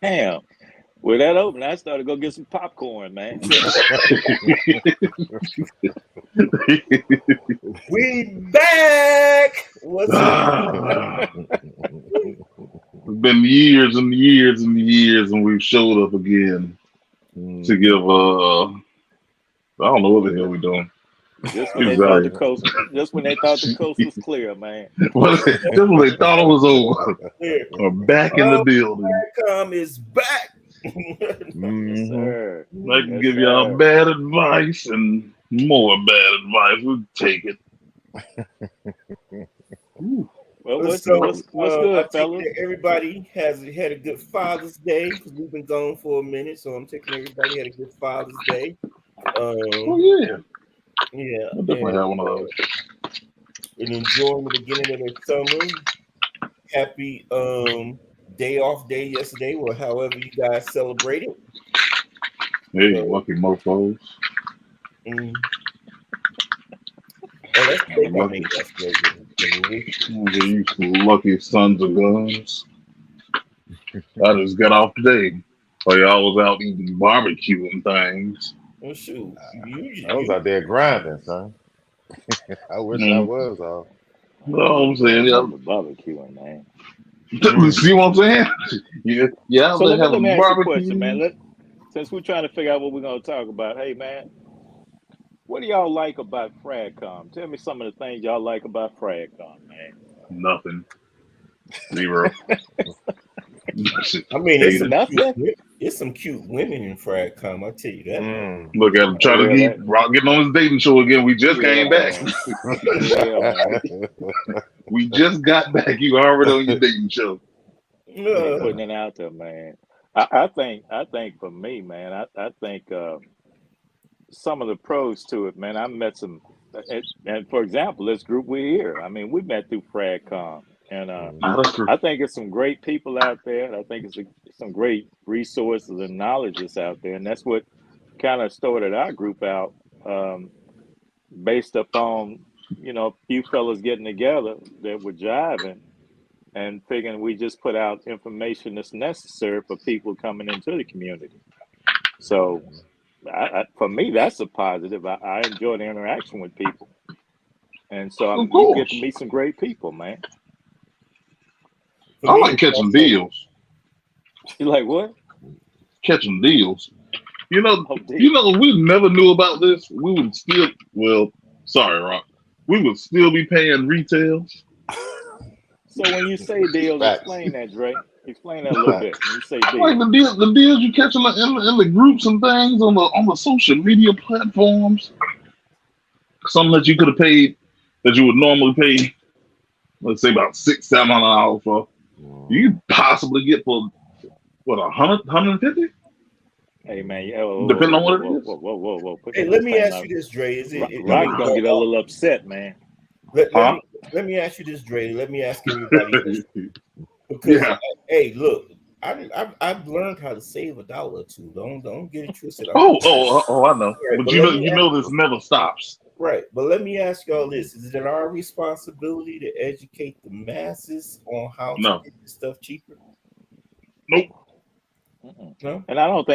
Damn. With that open, I started to go get some popcorn, man. We back. What's It's been years and years and years, and we've showed up again to give I don't know what the hell we're doing. Just when they thought Exactly. the coast was clear, man. Just when they thought it was over, we're back in the building. Fragcom is back. Yes, sir. I can Yes, give y'all sir. bad advice and more bad advice. We'll take it. Well, what's So, what's I good, take fellas? that everybody has had a good Father's Day because we've been gone for a minute. So I'm taking everybody had a good Father's Day. Oh yeah, Yeah, I definitely have one of those. and enjoying the beginning of the summer. Happy day off day yesterday, or however you guys celebrated. Hey, lucky mofos. Mm. Oh, that's the day I Lucky, made yesterday. you lucky sons of guns. I just got off today. While y'all was out eating barbecue and things. Oh shoot, I was out there grinding, son. I wish I Mm. was off. No, I'm saying, yeah. The barbecuing, man. See what I'm saying? Yeah, out So there let me having ask you a question, barbecue. man. Since we're trying to figure out what we're gonna talk about, hey man, what do y'all like about Fragcom? Tell me some of the things y'all like about Fragcom, man. Nothing. Zero. I mean, Hate it. Nothing. it's some cute women in Fragcom. I'll tell you that. Look at him trying to Well, get Rock getting on his dating show again. We just yeah, came back. man. Yeah, man. We just got back. You already on your dating show. They putting it out there, man. I think for me, man, I think some of the pros to it, man. I met some, and for example, this group we're here. I mean, we met through Fragcom, and That's true. I think it's some great people out there. I think it's some great resources and knowledge that's out there, and that's what kind of started our group out, based upon a few fellas getting together that were jiving and figuring we just put out information that's necessary for people coming into the community. So, for me, that's a positive. I enjoy the interaction with people, and so Of you get to course. meet some great people, man. For I me, like catching deals. You like what? Catching deals. You know, Oh, deal. if we never knew about this, we would still sorry, Rock. We would still be paying retail. So when you say deals, Facts. explain that, Dre. Explain that a little bit. When you say Like deal, the deals you catch in the groups and things on the social media platforms. Something that you could have paid that you would normally pay, let's say about $600-700 for. You could possibly get for what 100, 150, hey man, yeah, whoa, depending whoa, on whoa, what it whoa, is. whoa, whoa, whoa, whoa. Put hey, that let me ask disclaimer you out. this, Dre. Rock's gonna get a little upset, man. let Huh? me let me ask you this, Dre. Let me ask everybody this because Yeah. hey, look, I've learned how to save $1 or two. Don't get it twisted. I know. Right, But but let me you know this never stops. right, but let me ask y'all this: is it our responsibility to educate the masses on how to No. get this stuff cheaper? Nope. Mm-mm. No. And I don't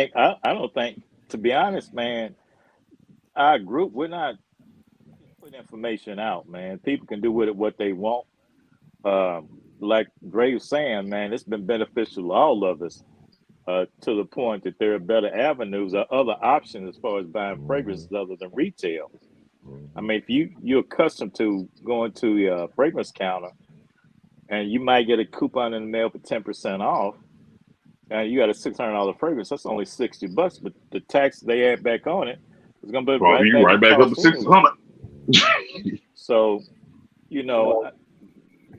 think, to be honest, man, our group we're not putting information out, man. People can do with it what they want. Um, like Dre was saying, man, it's been beneficial to all of us, to the point that there are better avenues or other options as far as buying fragrances other than retail. I mean, if you're accustomed to going to a fragrance counter and you might get a coupon in the mail for 10% off, and you got a $600 fragrance, that's only $60, but the tax they add back on it is gonna be Well, right you back right to back up to cost anyway. 600. So, you know,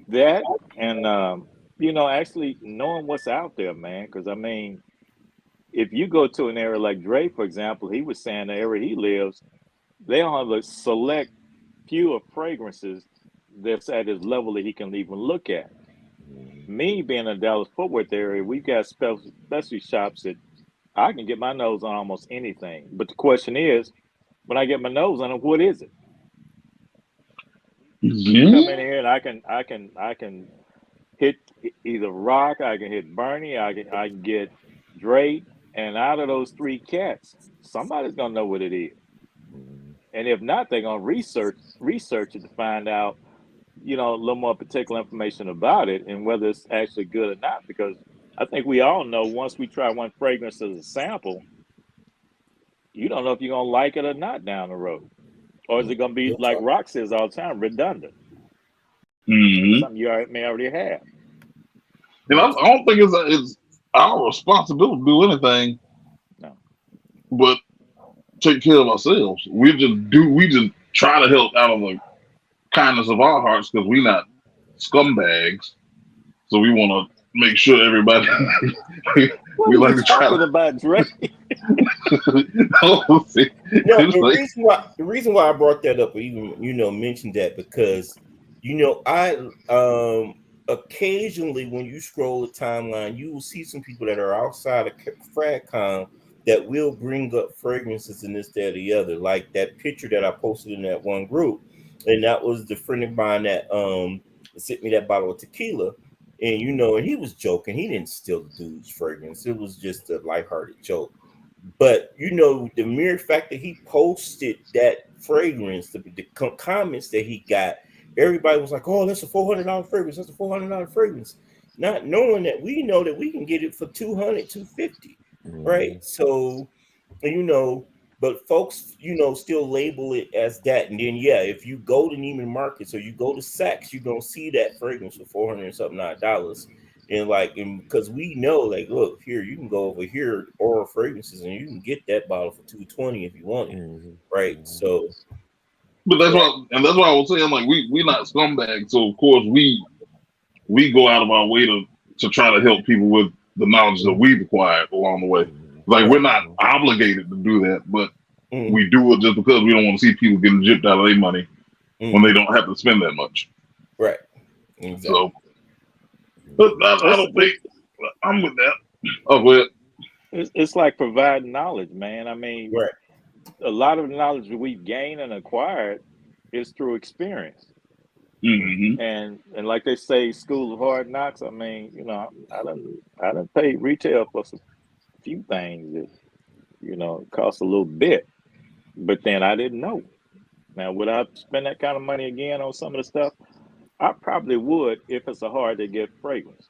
that and actually knowing what's out there, man. Because I mean, if you go to an area like Dre, for example, he was saying the area he lives, they don't have a select few of fragrances that's at his level that he can even look at. Me being in the Dallas Fort Worth area, we've got specialty shops that I can get my nose on almost anything. But the question is, when I get my nose on it, what is it? You come in Yeah. here and I can hit either Rock, I can hit Bernie, I can get Dre, and out of those three cats, somebody's gonna know what it is. And if not, they're gonna research it to find out, a little more particular information about it and whether it's actually good or not. Because I think we all know once we try one fragrance as a sample, you don't know if you're gonna like it or not down the road. Or is it gonna be like Rock says all the time, redundant? Something you may already have. And I don't think it's our responsibility to do anything, No. but take care of ourselves. We just try to help out of the kindness of our hearts because we're not scumbags. So we want to make sure everybody. we like to try about Dre. No, the reason why I brought that up, or even mentioned that, because I occasionally when you scroll the timeline, you will see some people that are outside of Fragcom that will bring up fragrances and this, that, or the other, like that picture that I posted in that one group, and that was the friend of mine that sent me that bottle of tequila. And and he was joking. He didn't steal the dude's fragrance. It was just a lighthearted joke. But the mere fact that he posted that fragrance, the comments that he got, everybody was like, "Oh, that's a $400 fragrance. That's a $400 fragrance," not knowing that we know that we can get it for $200, $250, right? So, but folks, still label it as that. And then, if you go to Neiman Marcus or you go to Saks, you don't see that fragrance for $400 and something $9. And because we know, like, look here, you can go over here, Oral Fragrances, and you can get that bottle for $220 if you want it, right? So, but that's why I was saying, like, we're not scumbags, so of course we go out of our way to try to help people with the knowledge that we've acquired along the way. Like, we're not obligated to do that, but we do it just because we don't want to see people getting gypped out of their money when they don't have to spend that much. Right. Exactly. So, but I don't think I'm with that. Oh, well, it's like providing knowledge, man. I mean, a lot of the knowledge that we've gained and acquired is through experience. And like they say, School of Hard Knocks. I mean, I done paid retail for some few things that cost a little bit, but then I didn't know. Now, would I spend that kind of money again on some of the stuff? I probably would if it's a hard to get fragrance.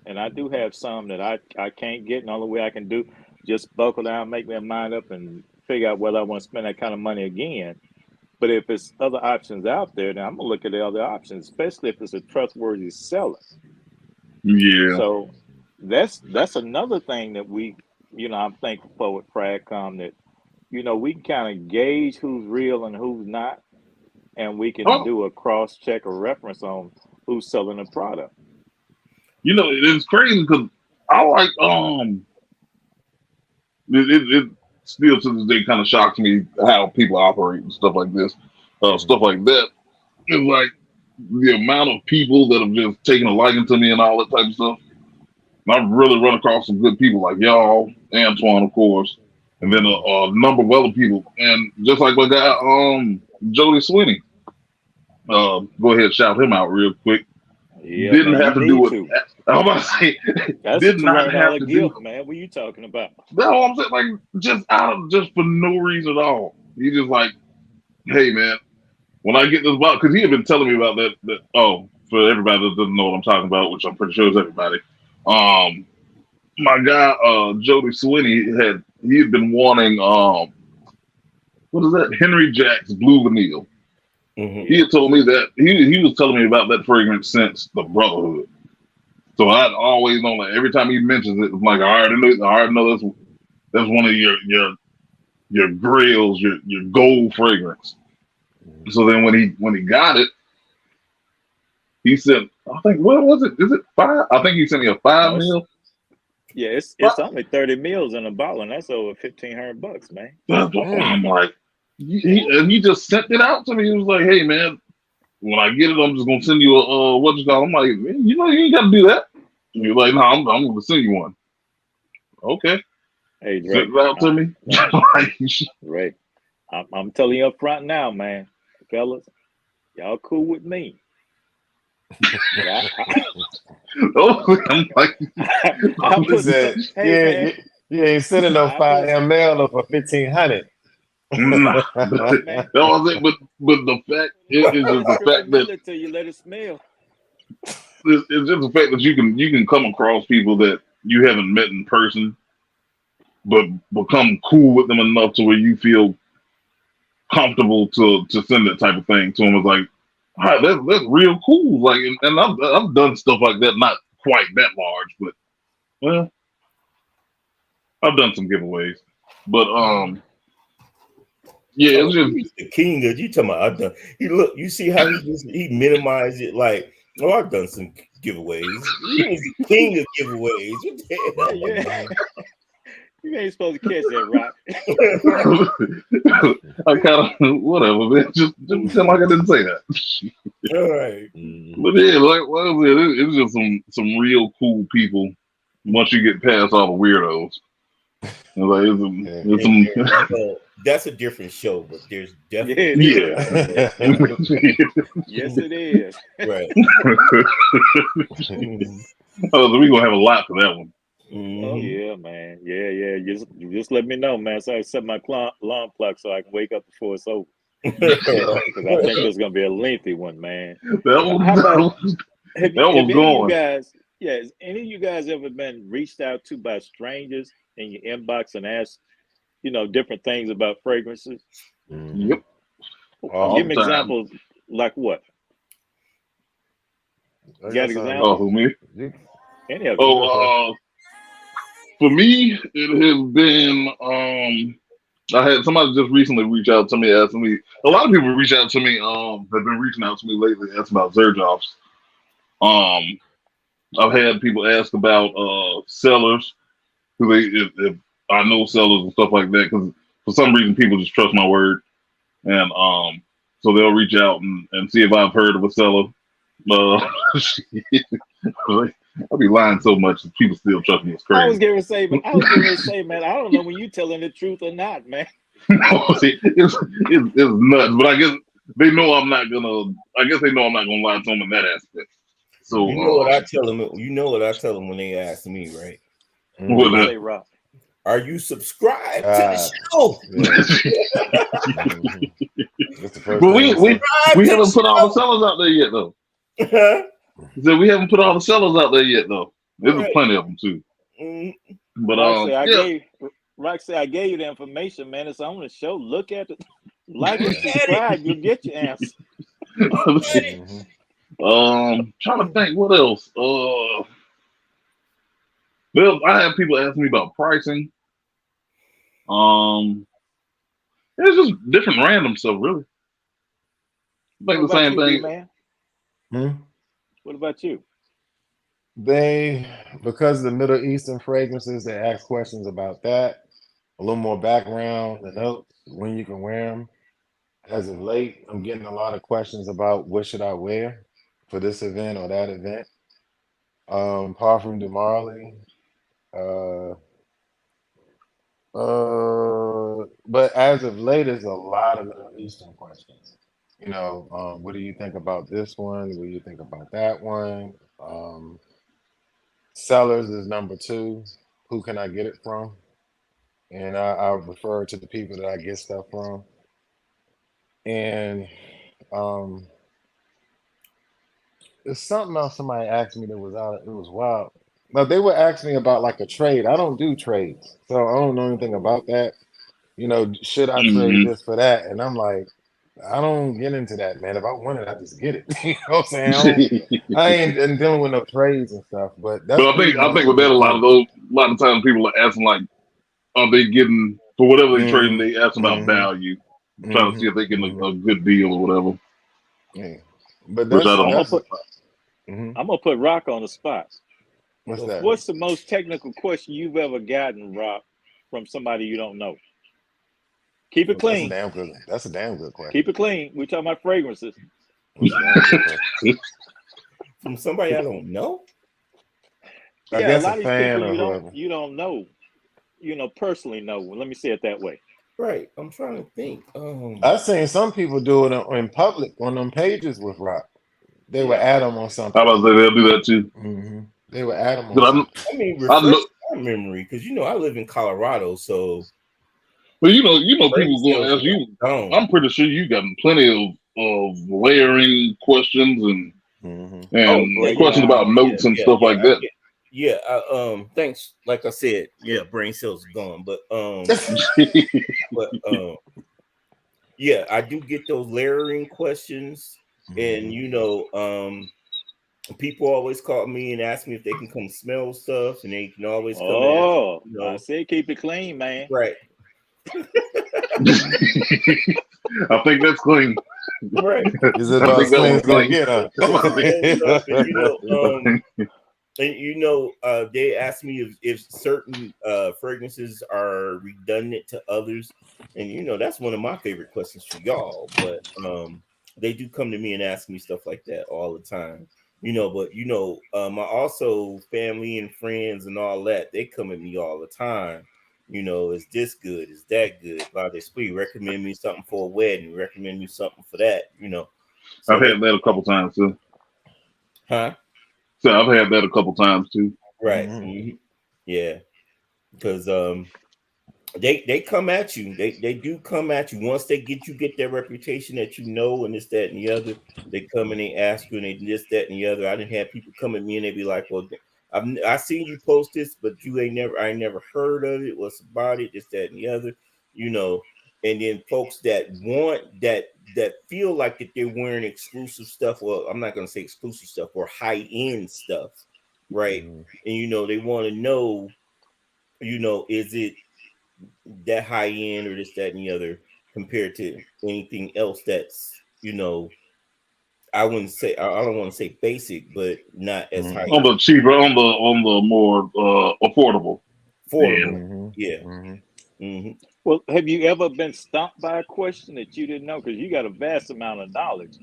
And I do have some that I can't get, and the only way I can do just buckle down, make my mind up, and figure out whether I want to spend that kind of money again. But if it's other options out there, then I'm gonna look at the other options, especially if it's a trustworthy seller. Yeah. So that's another thing that we, I'm thankful for with Fragcom, that we can kind of gauge who's real and who's not, and we can do a cross check or reference on who's selling the product. It's crazy because I like it still to this day kind of shocks me how people operate and stuff like this, stuff like that. It's like the amount of people that have just taken a liking to me and all that type of stuff. And I've really run across some good people like y'all, Antoine, of course, and then a number of other people. And just like my guy, Jody Sweeney, go ahead, shout him out real quick. Yeah, didn't man, have to do it. I'm about to say, that's did not have to gift, do. man. What are you talking about? No, I'm saying, like, just for no reason at all. He just like, hey man, when I get this box, because he had been telling me about that. For everybody that doesn't know what I'm talking about, which I'm pretty sure is everybody. My guy, Jody Sweeney he had been wanting what is that? Henry Jack's Blue Vanille. He had told me that he was telling me about that fragrance since the Brotherhood. So I'd always known that every time he mentions it, I'm like, I already know that's one of your grails, your gold fragrance. So then when he got it, he said, I think, what was it? Is it 5? I think he sent me a 5 mil. Yeah, it's only 30 mils in a bottle, and that's over $1,500, man. I'm like, he just sent it out to me. He was like, hey man, when I get it, I'm just gonna send you a what you call. I'm like, man, you ain't got to do that. And he's like, no, I'm gonna send you one. Okay. Hey, Drake, send it out to me. Right. I'm telling you up front now, man, fellas, y'all cool with me. I'm like, hey, man, You ain't sending no I 5 feel ml for 1,500. Nah, man. that was it. But the fact is just That the strip of fact that millet till you let it smell. it's just the fact that you can come across people that you haven't met in person, but become cool with them enough to where you feel comfortable to send that type of thing to them. It's like, all right, that's real cool. Like, and I've done stuff like that, not quite that large, but well, I've done some giveaways. But yeah, Oh, it's just he's the king of you talking about. I've done. You see how he minimized it. Like, oh, I've done some giveaways. He was the king of giveaways. What Yeah, yeah. You ain't supposed to catch that, Rock. I kind of whatever, man. Just pretend like I didn't say that. All right. But yeah, like I said, it's just some real cool people. Once you get past all the weirdos, like it's some That's a different show, but there's Yeah, definitely it is. Yes, it is. right. Oh, so we gonna have a lot for that one. Oh yeah, man. Yeah. Just let me know, man. So I set my alarm clock so I can wake up before it's over. Because I think there's gonna be a lengthy one, man. How about have that was any of you going. guys? Yeah, has any of you guys ever been reached out to by strangers in your inbox and asked, different things about fragrances? Yep, Give all me the time. examples. Like what? I Got guess Oh, examples? who me? Any of you? Oh, for me, it has been. I had somebody just recently reach out to me asking me. A lot of people reach out to me. Have been reaching out to me lately asking about Zerjoffs. Um, I've had people ask about sellers who if I know sellers and stuff like that because for some reason people just trust my word and so they'll reach out and see if I've heard of a seller. I'll be lying so much that people still trust me. It's I was crazy. going to say, man, I don't know when you telling the truth or not, man. It's nuts, but I guess they know I'm not gonna. I guess they know I'm not gonna lie to them in that aspect. So You know what I tell them? You know what I tell them when they ask me, right? What do you say, Rob? Are you subscribed to the show? That's the first but thing we haven't put all the sellers out there yet, though. So we haven't put all the sellers out there yet, though. There's plenty of them too. But Roxy, I gave you the information, man. It's on the show. Look at it, like and subscribe. You'll get your answer. Trying to think what else. Well, I have people asking me about pricing. It's just different random stuff, really. I think the same thing. Man? What about you? Because of the Middle Eastern fragrances, they ask questions about that. A little more background, the notes, when you can wear them. As of late, I'm getting a lot of questions about what should I wear for this event or that event. Parfum de Marley. But as of late, there's a lot of Middle Eastern questions. What do you think about this one? What do you think about that one? Sellers is number 2. Who can I get it from? And I refer to the people that I get stuff from. And there's something else somebody asked me that was out. It was wild. Now they were asking me about like a trade. I don't do trades, so I don't know anything about that. Should I trade this for that? And I'm like, I don't get into that, man. If I want it, I just get it. You know what I'm saying? I ain't dealing with no trades and stuff. But that's I think with that a lot of times people are asking like, are they getting for whatever they trading? They ask about value, trying to see if they get a good deal or whatever. Yeah, but which I don't. I'm gonna put Rock on the spot. What's that? What's the most technical question you've ever gotten, Rock, from somebody you don't know? Keep it clean. That's a damn good question. Keep it clean. We're talking about fragrances. From somebody I don't know? I guess a lot of these people you don't know, personally know. Let me say it that way. Right. I'm trying to think. I've seen some people do it in public on them pages with Rock. They would add them on something. How about they'll do that too? They would add them on something. I mean, memory, because I live in Colorado, so. But people gonna ask you. I'm pretty sure you got plenty of layering questions and questions about notes and stuff like that. Thanks. Like I said, brain cells are gone, but I do get those layering questions, and people always call me and ask me if they can come smell stuff, and they can always come. I said keep it clean, man. Right. I think that's clean. Right. Is it about clean as gonna get? They ask me if certain fragrances are redundant to others, and that's one of my favorite questions for y'all. But they do come to me and ask me stuff like that all the time. My also family and friends and all that, they come at me all the time. Is this good? Is that good? They recommend me something for a wedding, recommend me something for that, So I've had that a couple times too. Huh? So I've had that a couple times too. Right. Mm-hmm. Yeah. Because they come at you. They do come at you. Once they get their reputation that and this, that, and the other, they come and they ask you and they this, that, and the other. I didn't have people come at me and they be like, well, I seen you post this, but I never heard of it. What's about it? This, that, and the other, And then folks that want that feel like that they're wearing exclusive stuff. Well, I'm not gonna say exclusive stuff or high end stuff, right? And they want to know, is it that high end or this, that, and the other compared to anything else that's I wouldn't say, I don't want to say basic, but not as high. On the cheaper, on the more affordable. Yeah. Well, have you ever been stumped by a question that you didn't know? Because you got a vast amount of knowledge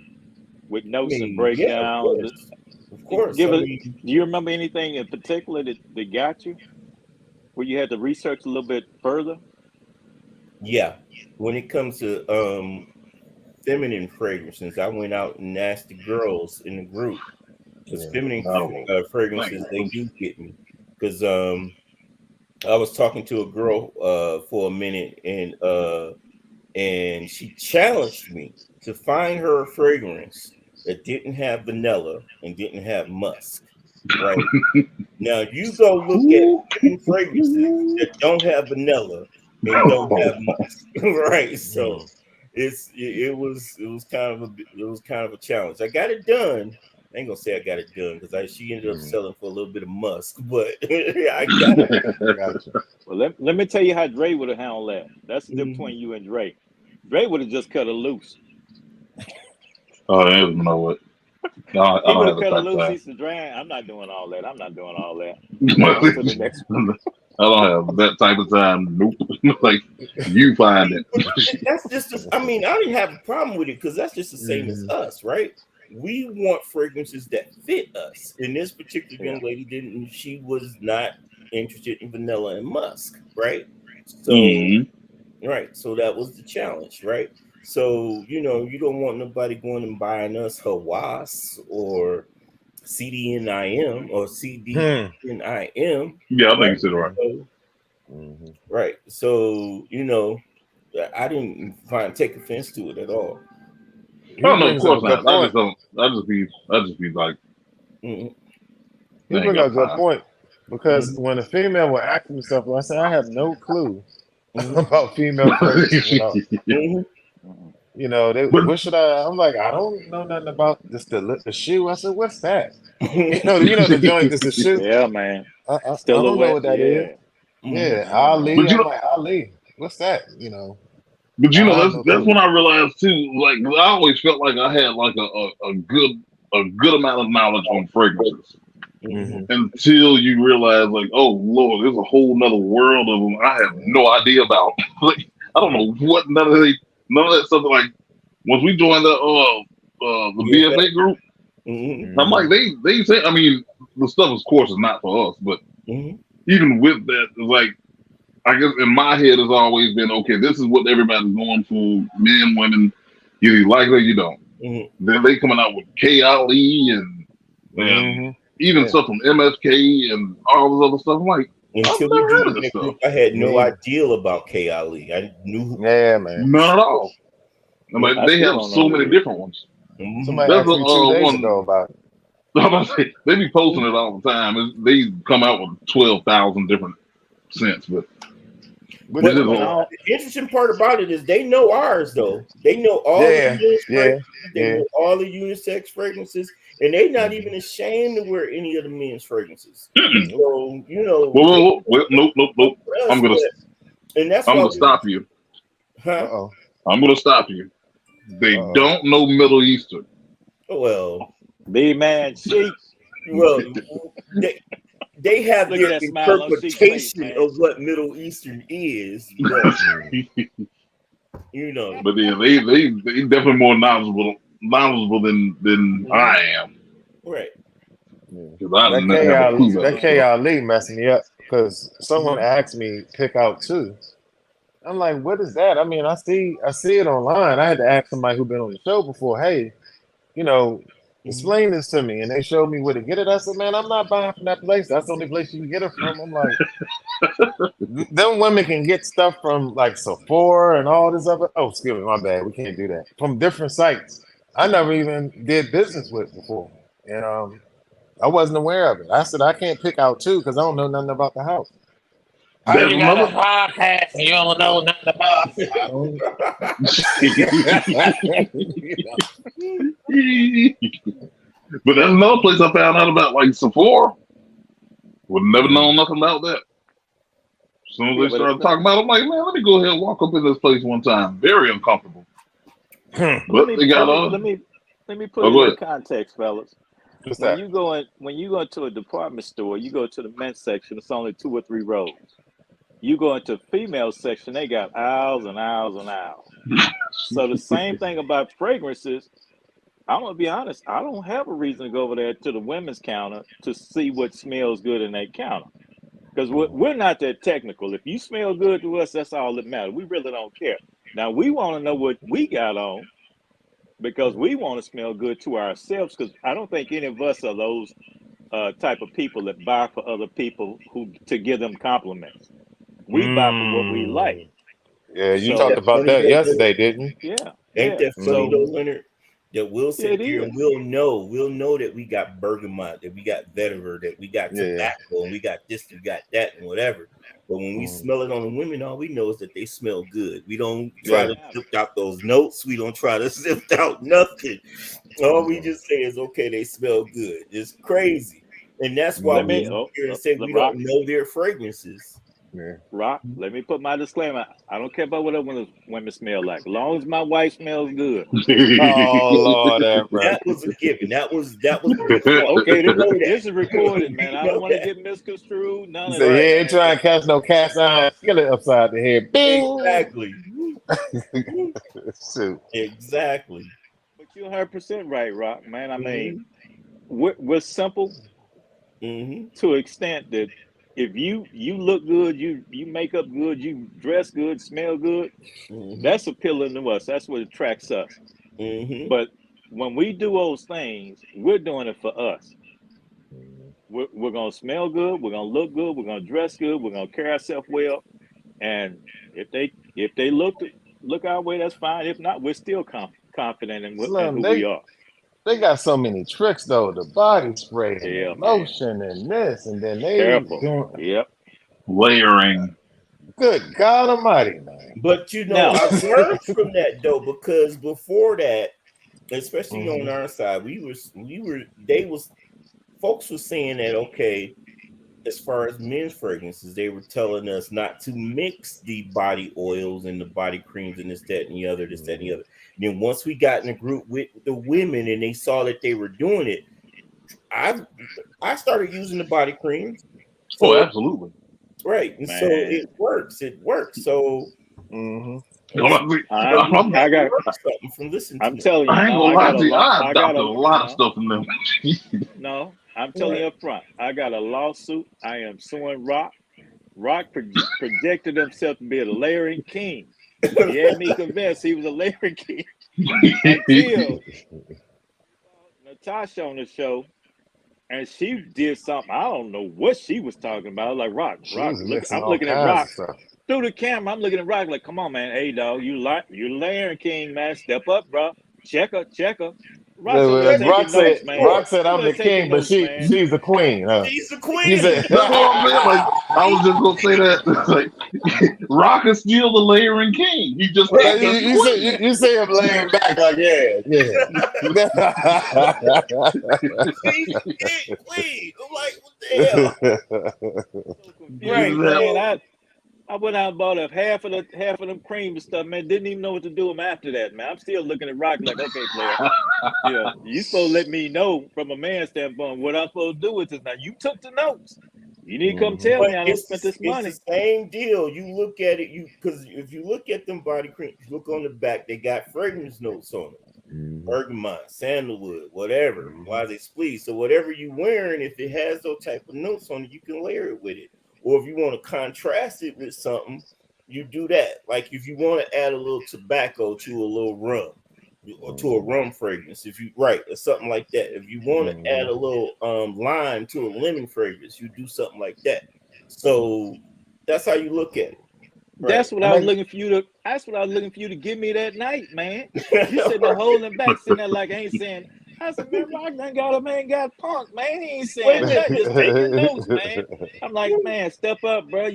with notes and breakdowns. Of course. Do you remember anything in particular that got you? Where you had to research a little bit further? Yeah. When it comes to feminine fragrances, I went out and asked the girls in the group, because feminine fragrances, they do get me. Because I was talking to a girl for a minute, and she challenged me to find her a fragrance that didn't have vanilla and didn't have musk. Right. Now you go look at fragrances that don't have vanilla and don't have musk. Right. So it was kind of a challenge. I got it done. I ain't gonna say I got it done because she ended up selling for a little bit of musk, but I got it. Gotcha. Well, let me tell you how Dre would have handled that. That's the difference between you and Dre. Dre would have just cut her loose. Oh, I don't know what. No, he would have cut her loose. He said, Dre, I'm not doing all that. I'm not doing all that. To the next one. I don't have that type of time. Nope. Like, you find it. That's just, I didn't have a problem with it because that's just the same as us, right? We want fragrances that fit us. And this particular young lady didn't. She was not interested in vanilla and musk, right? So, right. So that was the challenge, right? So, you don't want nobody going and buying us Hawass or CDNIM or CDNIM. Yeah, I think you said it right. So, right. So, I didn't take offense to it at all. Oh no, of course not. I just don't. I just be like. You bring up a good point, because when a female will ask me stuff, I say I have no clue about female fragrances. What should I? I'm like, I don't know nothing about this. The shoe. I said, what's that? The joint is the shoe. Yeah, man. I don't know what that is. Yeah, Ali. I'm like, Ali. What's that? But that's when I realized too. Like, I always felt like I had like a good amount of knowledge on fragrances until you realize, like, oh Lord, there's a whole nother world of them I have no idea about. Like, I don't know what none of that stuff. Like, once we joined the BFA group, I'm like, they say, the stuff, of course, is not for us, but even with that, it's like, I guess in my head has always been, okay, this is what everybody's going for, men, women, either you like it or you don't. Then they coming out with KLE and even stuff from MSK and all this other stuff. I'm like, Until we joined that group, I had no idea about K. Ali. I knew. Yeah, man. None at all. I mean, I they still have don't so know many who. different ones. Somebody That's asked me 2 days one. ago about it. I'm about to say, they be posting it all the time. They come out with 12,000 different scents, but But it's just a When lot. the interesting part about it is they know ours though. They know all the Yeah, men's yeah, fragrances. They yeah. know all the unisex fragrances, and they not even ashamed to wear any of the men's fragrances. So you know, Nope. for us, and that's I'm why gonna stop you. Uh-oh. I'm gonna stop you. They Uh-oh. don't know Middle Eastern. Well, the man Sheik. they have Look at their that smile on Sheik's face, interpretation man. of what Middle Eastern is, but you know, But yeah, they definitely more knowledgeable than I am. right. Because I That didn't have a clue about That this stuff. KLE messed me up because someone asked me pick out 2. I'm like, what is that? I mean, I see it online. I had to ask somebody who been on the show before, hey, explain this to me. And they showed me where to get it. I said, man, I'm not buying from that place. That's the only place you can get it from. I'm like, them women can get stuff from like Sephora and all this other. Oh, excuse me, my bad. We can't do that. From different sites I never even did business with before. And I wasn't aware of it. I said, I can't pick out 2 because I don't know nothing about the house. How There's you got a another. podcast and you don't know nothing about it? But that's another place I found out about, like Sephora. Would never known nothing about that. As soon as they started talking about it, I'm like, man, let me go ahead and walk up in this place one time. Very uncomfortable. But they got let me put Oh, it go in ahead. context, fellas. What's When that? you go into a department store, you go to the men's section, it's only 2 or 3 rows. You go into female section, they got aisles and aisles and aisles. So the same thing about fragrances. I'm gonna be honest, I don't have a reason to go over there to the women's counter to see what smells good in that counter. Because we're not that technical. If you smell good to us, that's all that matters. We really don't care. Now we want to know what we got on because we want to smell good to ourselves. Because I don't think any of us are those type of people that buy for other people to give them compliments. We buy for what we like. Yeah, you Ain't talked that So about funny that though? yesterday, didn't yeah. Ain't that funny So though, Leonard? That we'll yeah, sit it here is. and we'll know that we got bergamot, that we got vetiver, that we got you? Yeah. tobacco, and we got this, we got that, and whatever. But when we smell it on the women, all we know is that they smell good. We don't try to sift out those notes. We don't try to sift out nothing. All we just say is, okay, they smell good. It's crazy. And that's why Let we me sit here and say we don't know their fragrances. Yeah. Rock, let me put my disclaimer. I don't care about what other women smell like. As long as my wife smells good. Oh Lord, That was a given. That was the default. Okay, You know that. this is recorded, man. You I know don't want to that. get misconstrued. None of So he that, ain't man. trying to catch no cast iron skillet upside the head. Bing. Exactly. Shoot. Exactly. But you're 100% right, Rock, man. I mean, we're simple to an extent that if you look good, you make up good, you dress good, smell good, that's appealing to us. That's what attracts us. But when we do those things, we're doing it for us. We're gonna smell good, we're gonna look good, we're gonna dress good, we're gonna carry ourselves well. And if they look our way, that's fine. If not, we're still confident in Slim, who we are. they got so many tricks though. The body spray and Yeah, the man. lotion and this, and then they Careful. doing Yep. Layering. good God Almighty, man. But Now, I've learned from that though, because before that, especially on our side, folks were saying that, okay, as far as men's fragrances, they were telling us not to mix the body oils and the body creams and this, that, and the other, this, that, and the other. And then once we got in a group with the women and they saw that they were doing it, I started using the body creams. So, Oh, absolutely. right. And man. so it works. So I got something from listening to I'm telling you, I ain't no, gonna I lie got to you. I I got adopted a lot of stuff from them. No, I'm telling you up front. I got a lawsuit. I am suing Rock. Rock projected himself to be a layering king. He had me convinced he was a layering king until Natasha on the show. and she did something. I don't know what she was talking about. Like Rock, She was look, mixing I'm all looking at kinds Rock of stuff. through the camera. I'm looking at Rock like, come on, man. Hey, dog, you layering king, man. Step up, bro. Check her. Rock's over there taking notes, man. Rock said Over I'm there the taking king, but notes, man. she's the queen. She's the He queen. said, That's what I'm saying. Like, I was just gonna say that. Like, Rock is still the layering king. He just Like, ain't the queen. you say him laying back like, yeah. She's the queen. I'm like, what the hell? So confused, Exactly. man. I went out and bought up half of them cream and stuff, man. Didn't even know what to do with them after that, man. I'm still looking at Rock like, okay, player. Yeah, you supposed to let me know from a man's standpoint what I'm supposed to do with this. Now you took the notes. You need to come tell But me I don't spend this money. it's the same deal. You look at it, because if you look at them body creams, you look on the back, they got fragrance notes on it. Bergamot, sandalwood, whatever. Why they spleed. So whatever you wearing, if it has those type of notes on it, you can layer it with it. Or if you want to contrast it with something, you do that. Like if you want to add a little tobacco to a little rum, or to a rum fragrance, if you or something like that. If you want to add a little lime to a lemon fragrance, you do something like that. So that's how you look at it. That's what I was looking for you to. That's what I was looking for you to give me that night, man. You sitting there holding back, sitting there like I ain't saying. I said, man, Rock done got a man got punked, man. He ain't saying nothing, just taking notes, man. I'm like, man, step up, bro.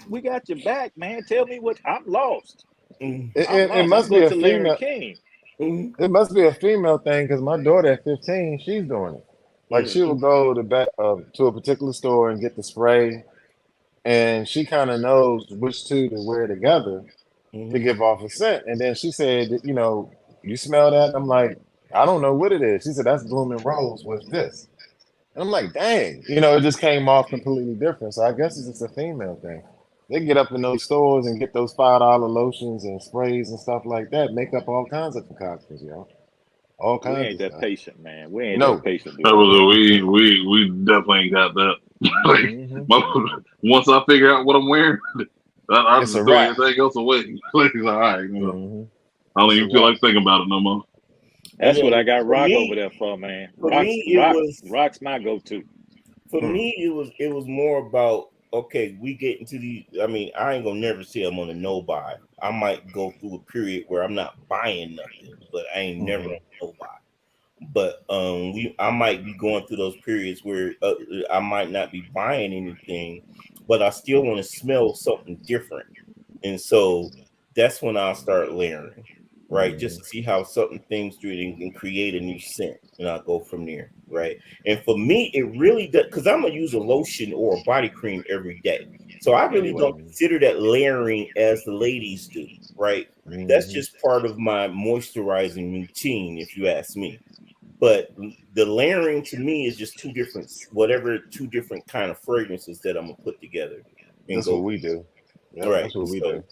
We got your back, man. Tell me what I'm lost. It must be a female. King. It must be a female thing because my daughter at 15, she's doing it. Like she will go to a particular store and get the spray, and she kind of knows which two to wear together to give off a scent. And then she said, you smell that? I'm like, I don't know what it is. She said, that's blooming rose. What's this? And I'm like, dang, it just came off completely different. So I guess it's just a female thing. They get up in those stores and get those $5 lotions and sprays and stuff like that, make up all kinds of concoctions, all kinds. We ain't of that stuff. patient, man. We ain't that patient. We definitely ain't got that. Once I figure out what I'm wearing, I just throw everything else away. It's all right. I don't even feel like thinking about it no more. That's what I got Rock over there for, man. Rock's my go-to. For me, it was more about, okay, we get into the. I mean, I ain't gonna never say I'm on a no buy. I might go through a period where I'm not buying nothing, but I ain't never on a no buy. But I might be going through those periods where I might not be buying anything, but I still want to smell something different, and so that's when I'll start layering, right? Just to see how certain things do it and create a new scent, and I'll go from there, right? And for me, it really does, because I'm gonna use a lotion or a body cream every day, so I really don't consider that layering as the ladies do, right? That's just part of my moisturizing routine, if you ask me. But the layering to me is just two different kind of fragrances that I'm gonna put together. That's what we do. Yeah, right. That's what we do.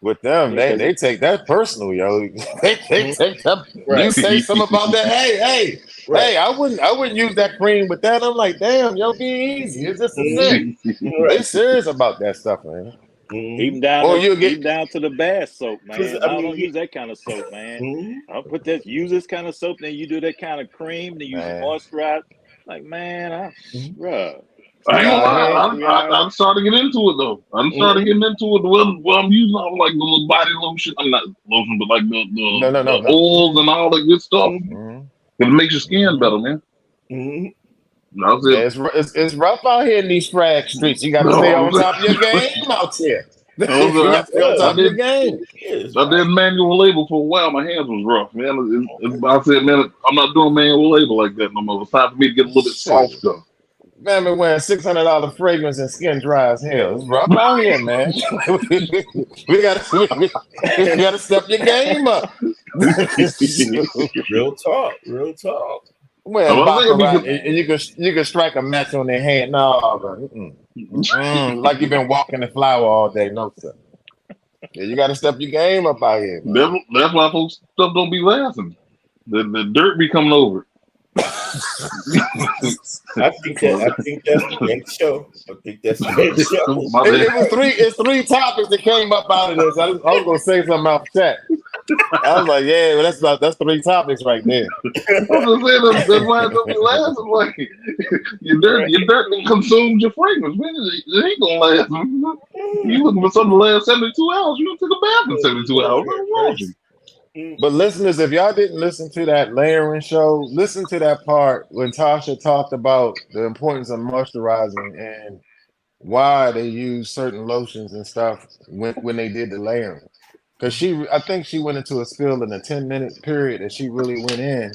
With them, they take that personal, yo. They take that. You say something about that? Hey, I wouldn't use that cream with that. I'm like, damn, yo, be easy. It's just a thing. They serious about that stuff, man. Even down to the bath soap, man. I don't use that kind of soap, man. I'll put this, use this kind of soap, then you do that kind of cream, then use a moisturizer. Like, man, bruh. I ain't gonna lie, I'm starting to get into it though. I'm starting getting into it. Well, I'm using all like the little body lotion. I'm not lotion, but like the oils and all that good stuff. It makes your skin better, man. It's rough out here in these frag streets. You got to stay on top of your game out here. You got to stay on top of your game. I did manual labor for a while. My hands was rough, man. I said, man, I'm not doing manual labor like that no more. It's time for me to get a little bit softer. Man, been wearing $600 fragrance and skin dry as hell. It's rough out here, man. we gotta step your game up. Real talk. Well, and you can strike a match on their hand. No, like you've been walking the flower all day. No, sir. Yeah, you got to step your game up out here. That's why folks stuff don't be lasting. The dirt be coming over. I think that's the next show. It's three topics that came up out of this. I was gonna say something out of chat. I was like, yeah, well, that's 3 topics right there. I'm just saying that's why it don't be lasting. Like your dirt done consumed your fragrance. Man, it ain't gonna last. You looking for something to last 72 hours? You gonna take a bath in 72 hours? What's wrong with you? But listeners, if y'all didn't listen to that layering show, listen to that part when Tasha talked about the importance of moisturizing and why they use certain lotions and stuff when they did the layering. Because I think she went into a spill in a 10-minute period and she really went in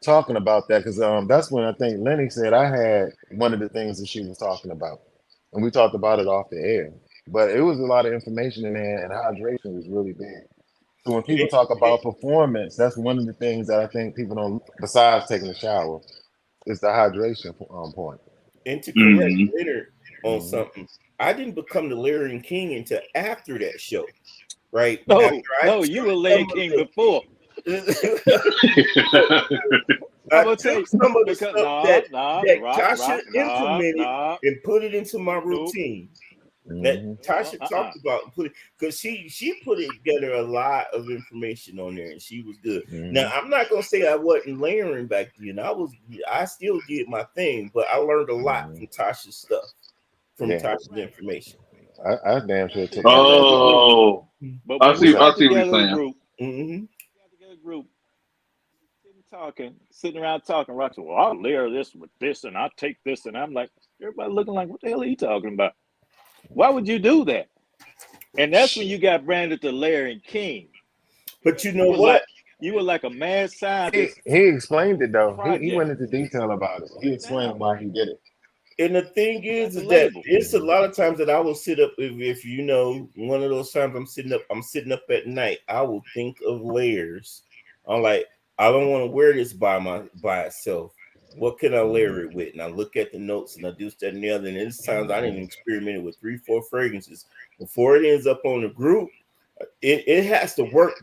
talking about that. Because that's when I think Lenny said I had one of the things that she was talking about. And we talked about it off the air. But it was a lot of information in there, and hydration was really big. So when people talk about performance, that's one of the things that I think people don't, besides taking a shower, is the hydration point. And to correct Mm-hmm. Leonard on something, I didn't become the Larry King until after that show, right? After I No, you took were Larry some of King before. the I'm I gonna tell took you some of the because stuff that rock, Tasha implemented and put it into my nope, routine. That Mm-hmm. Tasha talked about and put it because she put it together a lot of information on there and she was good. Now Mm-hmm. I'm not gonna say I wasn't layering back then. I still did my thing, but I learned a lot Mm-hmm. from Tasha's stuff, from Yeah, Tasha's information. I damn sure took my together as a daddy. group. Oh, But I when we see. What's I got see what you're together as a saying. group, Mm-hmm. sitting around talking, Rock said, well, I'll layer this with this and I'll take this. And I'm like, everybody looking like, what the hell are you talking about? Why would you do that? And that's when you got branded the layering king. But you You know were what? like a mad scientist He explained it though. He project. went into detail about it. He explained Now why he did it. And the thing you got is the that label. it's a lot of times that I will sit up if you know one of those times I'm sitting up at night. I will think of layers. I'm like, I don't want to wear this by itself. What can I layer it with? And I look at the notes and I do that and the other. And it's times I didn't experiment with 3-4 fragrances before it ends up on the group. It has to work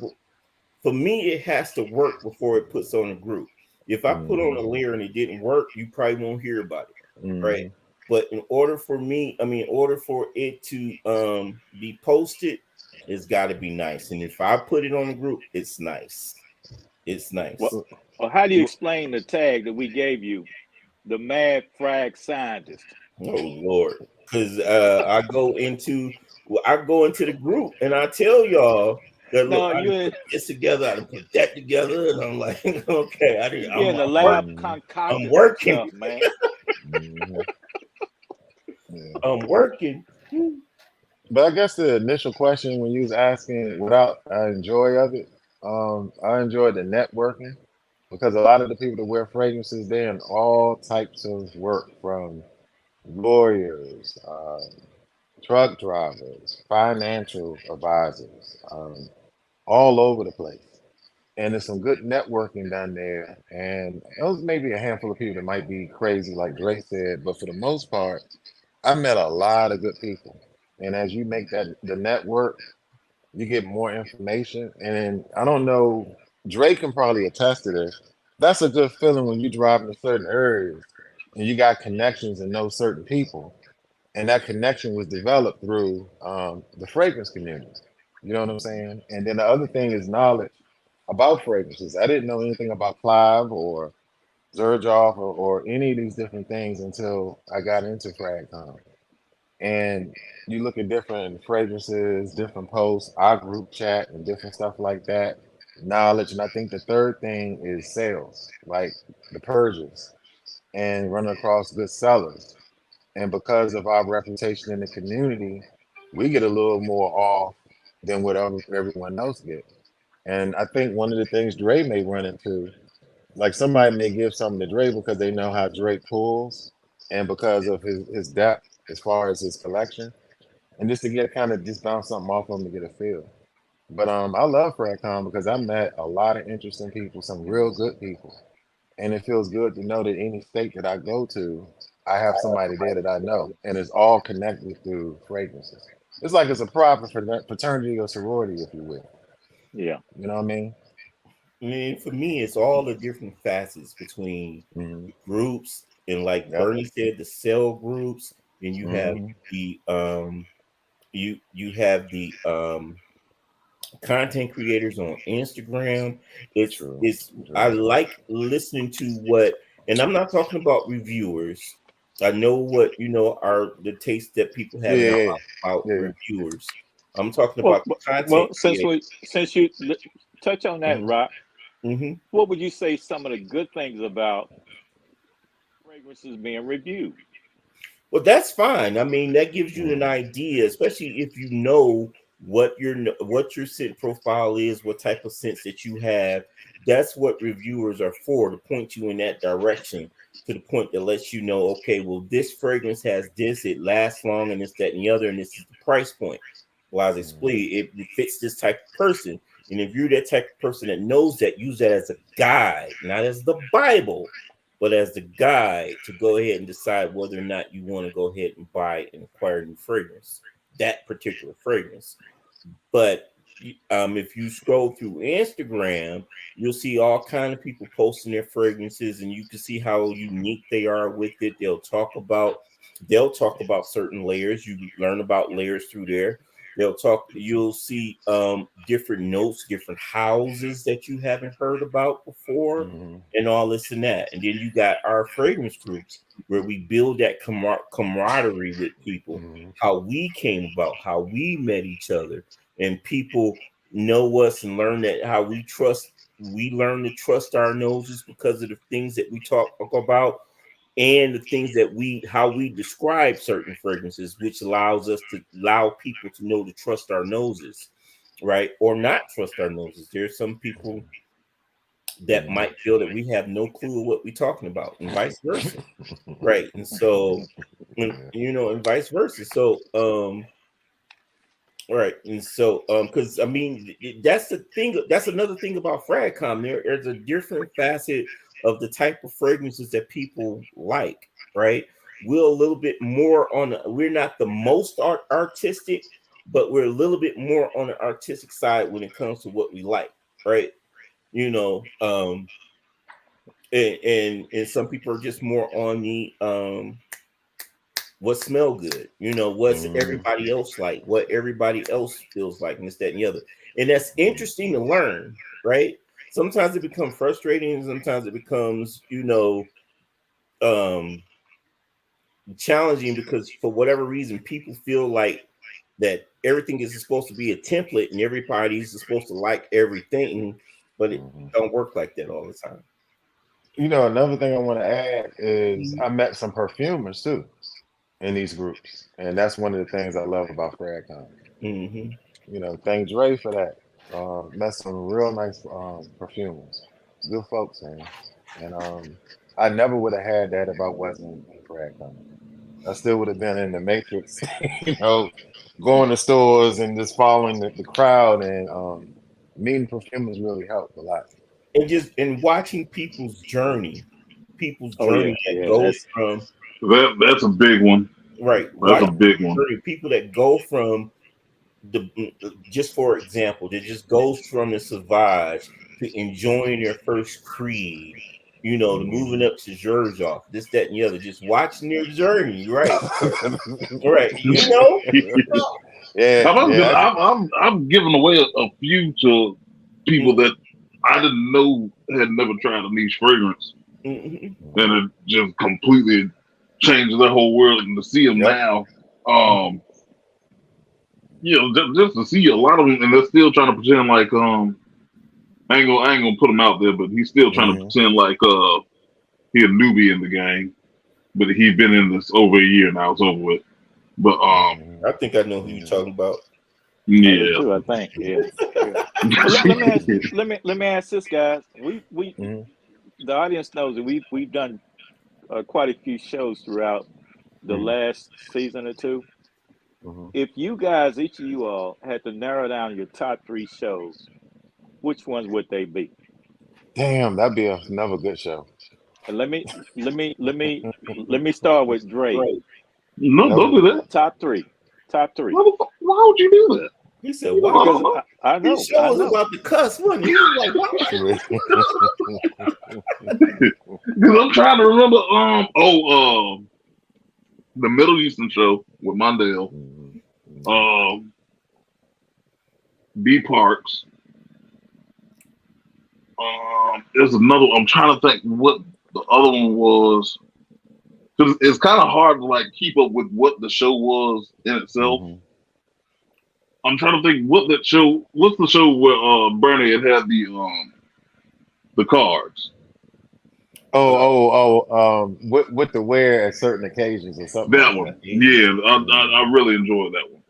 for me. It has to work before it puts on a group. If I put on a layer and it didn't work, you probably won't hear about it, right? Mm-hmm. But in order for in order for it to be posted, it's got to be nice. And if I put it on the group, it's nice. It's Well, nice. how do you explain the tag that we gave you, the mad frag scientist? Oh Lord, because I go into the group and I tell y'all that look, No, I didn't put this together, I didn't put that together, and I'm like, okay, you in the lab I'm concocting some working, stuff, man. Mm-hmm. Yeah. I'm working. But I guess the initial question when you was asking without I enjoy of it, I enjoyed the networking because a lot of the people that wear fragrances, they're in all types of work from lawyers, truck drivers, financial advisors, all over the place. And there's some good networking done there. And those maybe a handful of people that might be crazy, like Dre said, but for the most part, I met a lot of good people. And as you make that the network, you get more information. And I don't know, Drake can probably attest to this. That's a good feeling when you drive in certain areas and you got connections and know certain people. And that connection was developed through the fragrance community. You know what I'm saying? And then the other thing is knowledge about fragrances. I didn't know anything about Clive or Zerjoff or any of these different things until I got into Fragcom. And you look at different fragrances, different posts, our group chat, and different stuff like that. Knowledge, and I think the third thing is sales, like the purges, and running across good sellers. And because of our reputation in the community, we get a little more off than what everyone else gets. And I think one of the things Dre may run into, like somebody may give something to Dre because they know how Drake pulls and because of his depth as far as his collection and just to get kind of just bounce something off of them to get a feel. But I love Fragcom because I met a lot of interesting people, some real good people, and it feels good to know that any state that I go to, I have somebody there that I know, and it's all connected through fragrances. It's like it's a proper fraternity or sorority, if you will. Yeah. You know what I mean? I mean, for me, it's all the different facets between Mm-hmm. the groups and, like Yep. Bernie said, the cell groups, and you have Mm-hmm. the you have the content creators on Instagram. It's True. it's I True. like listening to what, and I'm not talking about reviewers. I know what are the taste that people Yeah, have in their yeah, mouth about yeah. reviewers. I'm talking Well, about the content well, creators. since you touch on that, Mhm. Rock, Hmm. what would you say some of the good things about fragrances being reviewed? Well, that's fine. I mean, that gives you an Mhm. idea, especially if you know what your scent profile is, what type of scents that you have. That's what reviewers are for, to point you in that direction, to the point that lets you know, okay, well, this fragrance has this, it lasts long, and this, that, and the other, and this is the price point. Well, as I Mhm. explained, it fits this type of person. And if you're that type of person that knows that, use that as a guide, not as the Bible, but as the guide to go ahead and decide whether or not you want to go ahead and buy and acquire a new fragrance, that particular fragrance. But if you scroll through Instagram, you'll see all kind of people posting their fragrances, and you can see how unique they are with it. They'll talk about certain layers. You learn about layers through there. You'll see different notes, different houses that you haven't heard about before, Mhm. and all this and that. And then you got our fragrance groups where we build that camaraderie with people, Mhm. how we came about, how we met each other, and people know us and learn that how we learn to trust our noses because of the things that we talk about, and the things that how we describe certain fragrances, which allow people to know to trust our noses, right, or not trust our noses. There's some people that Mhm. might feel that we have no clue what we're talking about, and vice versa, right? And so, Yeah. and vice versa. So right. And so, because I mean, that's the thing. That's another thing about Fragcom. There's a different facet of the type of fragrances that people like. Right. We're a little bit more we're not the most artistic, but we're a little bit more on the artistic side when it comes to what we like. Right. You know, and some people are just more on the what smell good, what's Mhm. everybody else like, what everybody else feels like, and this, that, and the other. And that's Mhm. interesting to learn, right? Sometimes it becomes frustrating, and sometimes it becomes, um, challenging because for whatever reason, people feel like that everything is supposed to be a template and everybody's supposed to like everything, but it Mhm. don't work like that all the time. Another thing I want to add is I met some perfumers too in these groups, and that's one of the things I love about Fragcom. Mm-hmm. Thank Dre for that. Met some real nice perfumers, good folks, man. And I never would have had that if I wasn't in Fragcom. I still would have been in the Matrix, you know, going to stores and just following the crowd. And meeting perfumers really helped a lot. And just watching people's Oh yeah, journey that yeah. goes That's from That's a big one. right, That's a watching big one. people that go from just for example, that just goes from the Savage to enjoying their first Creed, to moving Mhm. up to Zherzhov, this, that, and the other, just watching their journey, right? Right, Yeah, yeah. I'm giving away a few to people that I didn't know had never tried a niche fragrance, Mhm. and it just completely changed their whole world. And to see them Yep. now, just to see a lot of them, and they're still trying to pretend like I ain't gonna put him out there, but he's still trying to Hmm. pretend like he a newbie in the game, but he's been in this over a year now. It's over with. But Hmm. I think I know who you're Hmm. talking about. I do yeah. too. I think. Yeah, yeah. Well, let me ask this, guys. We Hmm. the audience knows that we've done quite a few shows throughout the Hmm. last season or two. Hmm. If you guys, each of you all, had to narrow down your top three shows, which ones would they be? Damn, that'd be another good show. And let me start with Dre. Right. No, don't Noted. do that. Top three. Top three. Why would you do that? He said, You know, "Wow, Because I I his know, show I was know. about the cuss, wasn't it?" He was like, "Wow." Because I'm trying to remember. The Middle Eastern show with Mondale. Mhm. Mhm. Um, B Parks. There's another. I'm trying to think what the other one was because it's kind of hard to like keep up with what the show was in itself. Mm-hmm. I'm trying to think what that show. What's the show where Bernie had the cards? With the wear at certain occasions or something That like one. that. Yeah, I Mhm. really enjoyed that one.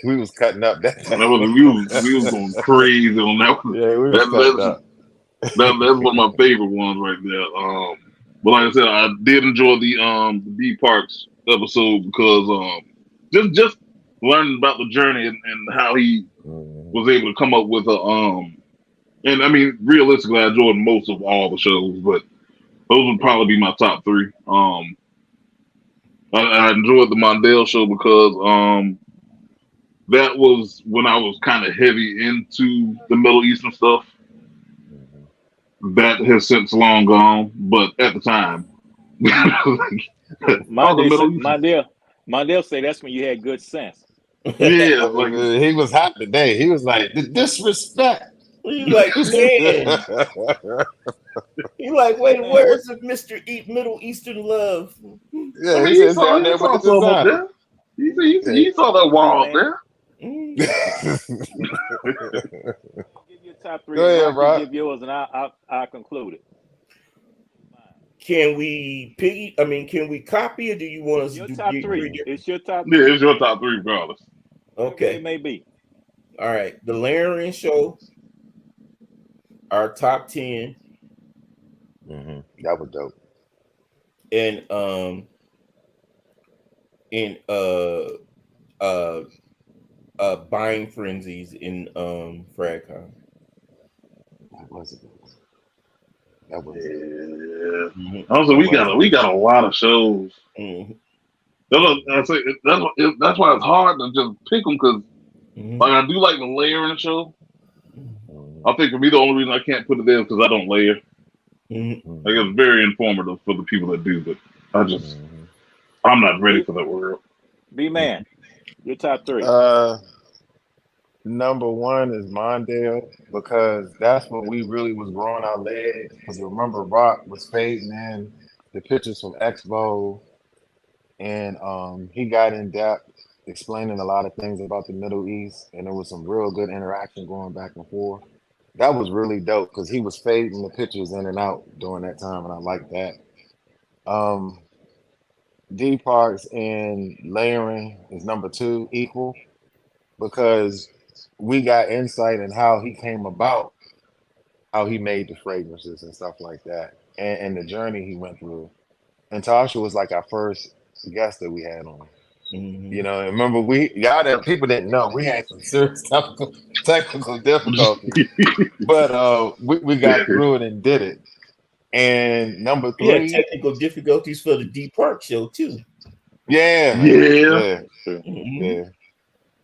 We was cutting up that That time. was we was going crazy on that one. Yeah, we was cutting That's up. that's one of my favorite ones right there. But like I said, I did enjoy the D Parks episode because just learning about the journey and how he Mhm. was able to come up with a and I mean realistically, I enjoyed most of all the shows, but those would probably be my top three. I enjoyed the Mondale show because that was when I was kind of heavy into the Middle Eastern stuff. Mhm. That has since long gone, but at the time, all the Middle Eastern, Mondale say that's when you had good sense. yeah, like He was hot today. He was like, the disrespect. You like, man. You like, wait, Man, where's the Mr. Middle Eastern love? I Yeah, he mean, said down he there with saw the something up designer. there. He saw that B wall up man, there. Mm. give your top three Go and ahead, Rock, you Rock. give yours and I'll conclude it. Can we piggy? I mean, can we copy, or do you want us to Your do top three three. different? It's your top Yeah, three. it's your top three, regardless. Whatever they Okay. may be. All right. The Larian Show, our top 10, That was dope. and in uh buying frenzies in Fragcom. That was it. That was it. Yeah. Mm-hmm. Also, That was we it. got a lot of shows. Mm-hmm. That's why it's hard to just pick them because Mm-hmm. like I do like the layering show. Mhm. I think for me the only reason I can't put it there is because I don't layer. Mm-hmm. Like Mhm. it's very informative for the people that do, but Mhm. I'm not ready B for that world. B man, your top three. Uh, Number one is Mondale because that's when we really was growing our legs. Because remember, Rock was fading in the pictures from Expo, and he got in depth explaining a lot of things about the Middle East, and there was some real good interaction going back and forth. That was really dope because he was fading the pictures in and out during that time, and I like that. Um, D Parks and layering is number two, equal, because we got insight in how he came about, how he made the fragrances and stuff like that, and the journey he went through. And Tasha was like our first guest that we had on. Mm-hmm. You know, and remember y'all that people didn't know we had some serious technical difficulties, but we got through it and did it. And number We had three, technical difficulties for the D Park show too. yeah, Yeah. yeah, True. Mm-hmm. yeah.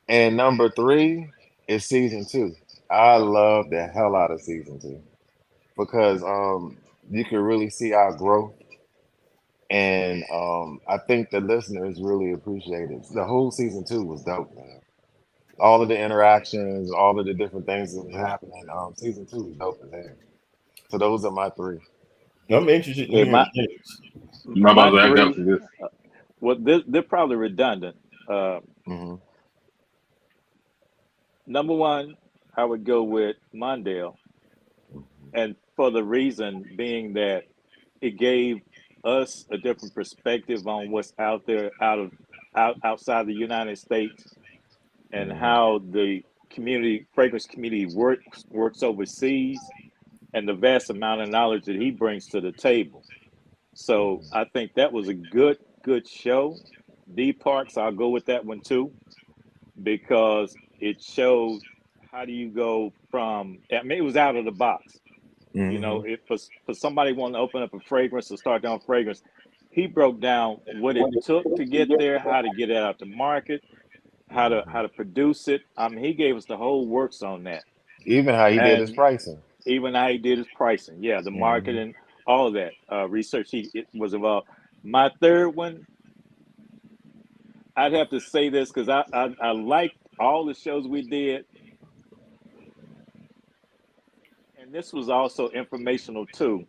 And number three is season two. I love the hell out of season two because you can really see our growth, and I think the listeners really appreciate it. The whole season two was dope, man. All of the interactions, all of the different things that were happening. Season two was dope as hell. So those are my three. I'm interested in Okay, hearing yours. My my about to I got three. to this. Well, they're probably redundant. Uh, Hmm. Number one, I would go with Mondale, and for the reason being that it gave us a different perspective on what's out there outside the United States and Hmm. how the fragrance community works overseas and the vast amount of knowledge that he brings to the table. So I think that was a good show. D Parks, I'll go with that one too because it showed how do you go from. I mean, it was out of the box. You Hmm. know, if for somebody wanting to open up a fragrance or start down fragrance, he broke down what it took to get there, how to get it out to market, Hmm. how to produce it. I mean, he gave us the whole works on that, Even how he did his and pricing. even how he did his pricing. Yeah, the Hmm. marketing, all of that research he it was involved. My third one, I'd have to say this because I liked all the shows we did, and this was also informational too.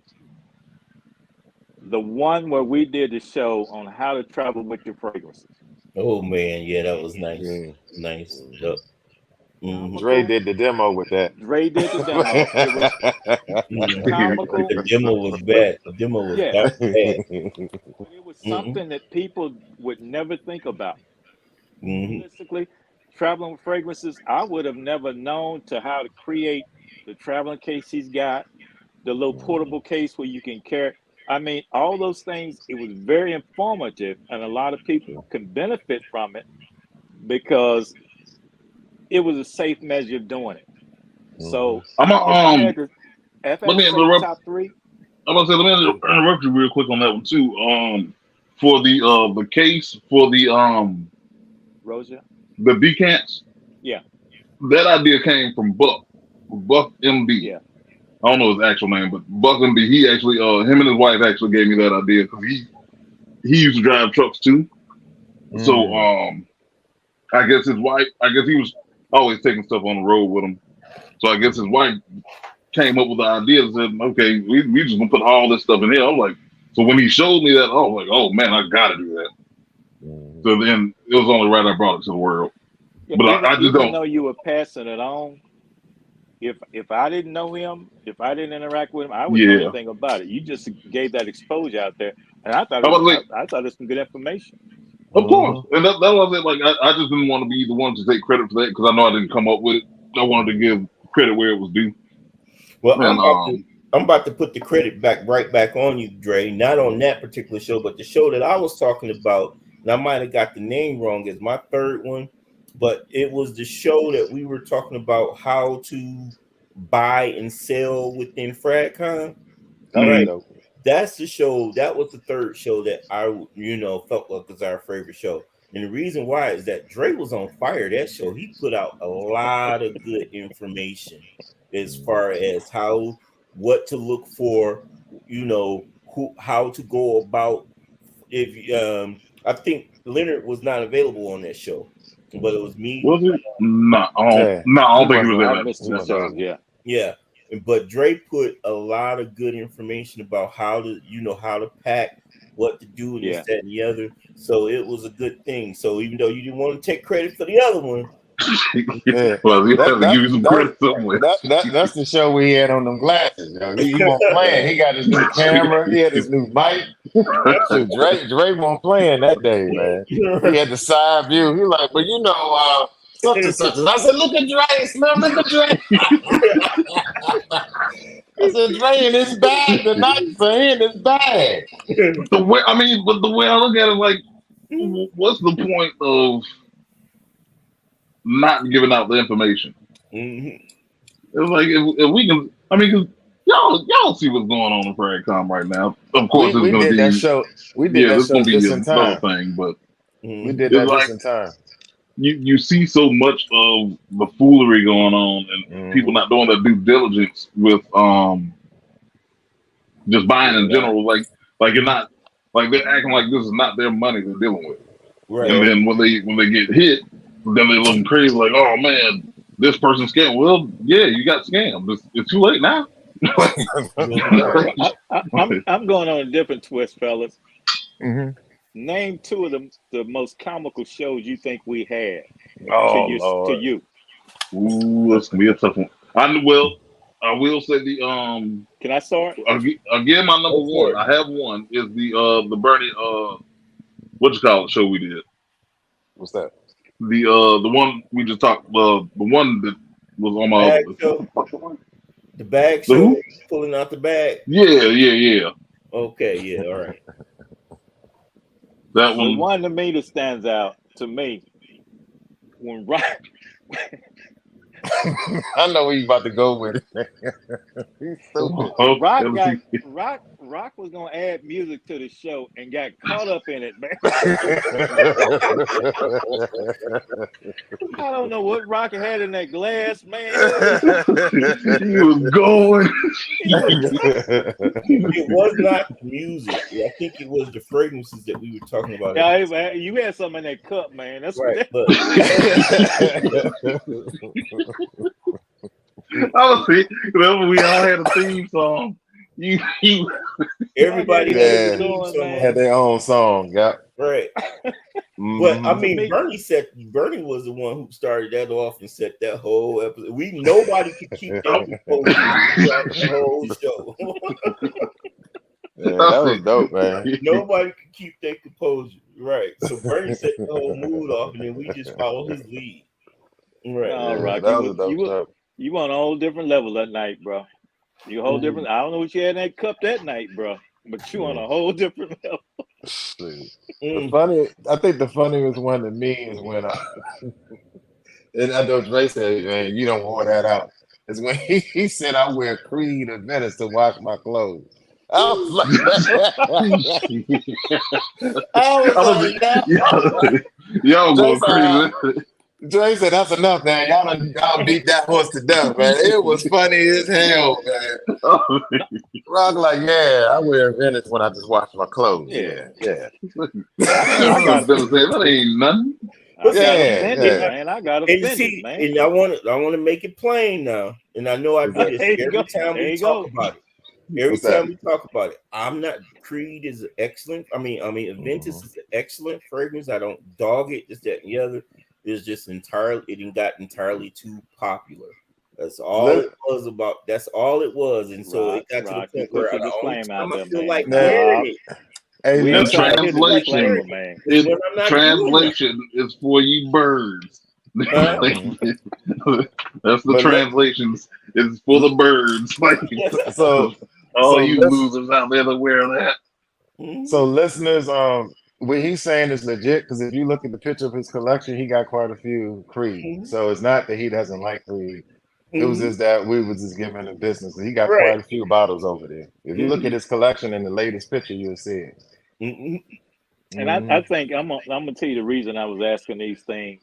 The one where we did the show on how to travel with your fragrances. Oh man, yeah, that was nice. Yeah. Nice. Yep. Mm-hmm. Dre did the demo with that. Dre did the demo. It was comical. The demo was bad. The demo was Yeah, bad. but it was Mm-hmm. something that people would never think about. Mm-hmm. Realistically, traveling with fragrances, I would have never known to how to create the traveling case he's got, the little portable case where you can carry. I mean, all those things. It was very informative, and a lot of people can benefit from it because it was a safe measure of doing it. So, I'm a, if I had to, if I let had me to say interrupt. top three, I'm gonna say, let me interrupt you real quick on that one too. For the case for Rosia, the decants, yeah, that idea came from Buck MB. yeah, I don't know his actual name, but Buck MB. He actually, him and his wife actually gave me that idea because he used to drive trucks too. So I guess his wife, I guess he was always taking stuff on the road with him. So I guess his wife came up with the idea and said, okay, we just gonna put all this stuff in here. I'm like, so when he showed me that, I was like, oh man, I gotta do that. So then it was only right I brought it to the world. yeah. But I just Even don't. though you were passing it on, if I didn't know him, if I didn't interact with him, I wouldn't know Yeah. anything about it. You just gave that exposure out there, and I thought I was like, I thought it was some good information. of course. And that was it. Like, I just didn't want to be the one to take credit for that because I know I didn't come up with it. I wanted to give credit where it was due. Well, And I'm about to put the credit right back on you, Dre. Not on that particular show, but the show that I was talking about, and I might have got the name wrong, is my third one. But it was the show that we were talking about how to buy and sell within Fragcom. Right. That's the show. That was the third show that I, felt like was our favorite show. And the reason why is that Dre was on fire that show. He put out a lot of good information as far as what to look for, how to go about. If I think Leonard was not available on that show, but it was me. was it? No, I don't think he was I in missed that. two shows. Yeah. Yeah. But Dre put a lot of good information about how to pack, what to do, and this, that, and the other. So it was a good thing. So even though you didn't want to take credit for the other one, Well, you have to give you some credit somewhere. That's the show we had on them glasses. Yo. He won't playing. He got his new camera. He had his new mic. So Dre won't playing that day, man. He had the side view. He like, but such and such. And I said, look at Dre, Slim, look at Dre. I said, Dre in his bag tonight, so he in his bag. But the way I look at it, like, what's the point of not giving out the information? Mm-hmm. It's like if we can, because y'all see what's going on in Fragcom right now. Of course, we it's going to be that show. We did that this show going to be just in time. another thing, but we did that just in time. You see so much of the foolery going on and people not doing their due diligence with just buying in general. Like you're not, like they're acting like this is not their money they're dealing with. Right. And then when they get hit, then they're looking crazy like, oh man, this person scammed. Well, yeah, you got scammed. It's too late now. I'm going on a different twist, fellas. Mm-hmm. Name two of the most comical shows you think we had. Oh, to you. Ooh, that's gonna be a tough one. I will say the Can I start? Again, my number one. I have one. Is the Bernie show we did. What's that? The one we just talked. The one that was on my the bag show, pulling out the bag. Yeah. Okay, yeah, all right. That one. The one to me that stands out to me when Rock. I know where you about to go with it. He's stupid. Rock Rock was gonna add music to the show and got caught up in it, man. I don't know what Rock had in that glass, man. He was going. It was not music. I think it was the fragrances that we were talking about. Yeah, you had something in that cup, man. That's right. what Honestly, remember we all had a theme song. Everybody Yeah. man. Had their own song. Yep. Right. But I mean, Bernie was the one who started that off and set that whole episode. Nobody could keep that throughout the whole show. Yeah, that was dope, man. Nobody could keep their composure. Right. So Bernie set the whole mood off, and then we just followed his lead. Right. All right. That was dope. You on a whole different level that night, bro. You a whole different. I don't know what you had in that cup that night, bro. But you on a whole different level. I think the funniest one to me is when and I know Dre said, man, you don't wear that out. Is when he said I wear Creed and Venice to wash my clothes. I was like, y'all go crazy. Dre said, that's enough, man. Y'all beat that horse to death, man. It was funny as hell, man. Rock like, yeah, I wear Venice when I just wash my clothes. Yeah. I was gonna say that ain't nothing. Man, I got offended, man. And I want to make it plain now. And I know I do this every time we talk about it. Every time we talk about it, I'm not. Creed is excellent. I mean, Aventus is an excellent fragrance. I don't dog it. This, that, and the other. It's just it got entirely too popular. That's all it was about. That's all it was, and so it got to the point where I feel like the translation, translation is for you birds. That's the translations. It's for the birds. Like, so you losers out there that wear that. So listeners, what he's saying is legit, because if you look at the picture of his collection, he got quite a few Creed. So it's not that he doesn't like Creed. It was just that we was just giving him business. He got quite a few bottles over there. If you look at his collection in the latest picture, you'll see it. And I think I'm gonna tell you the reason I was asking these things.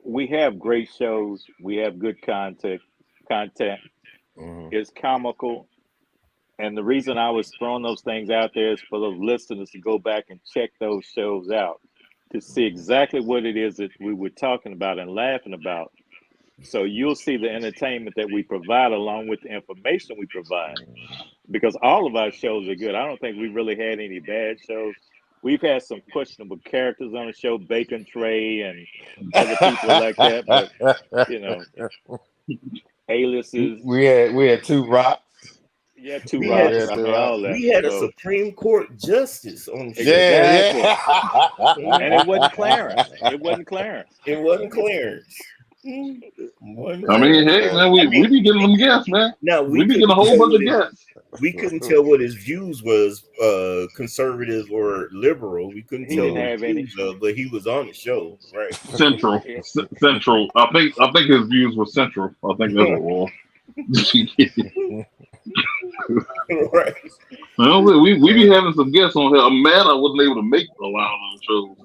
We have great shows. We have good content. It's comical. And the reason I was throwing those things out there is for those listeners to go back and check those shows out to see exactly what it is that we were talking about and laughing about. So you'll see the entertainment that we provide along with the information we provide. Because all of our shows are good. I don't think we really had any bad shows. We've had some questionable characters on the show, Bacon Tray and other people like that. But, you know, A-listers. We had two Rocks. Yeah, two Rocks. All that. We had a Supreme Court justice on the show. Yeah. And it wasn't Clarence. It wasn't Clarence. I mean, hey, man, we be getting them guests, man. Now we be getting a whole bunch of guests. We couldn't tell what his views was, conservative or liberal. We couldn't tell what his views of, but he was on the show, right? Central. I think his views were central. I think that's what it was. Right. Well, we be having some guests on here. I'm mad I wasn't able to make a lot of those shows.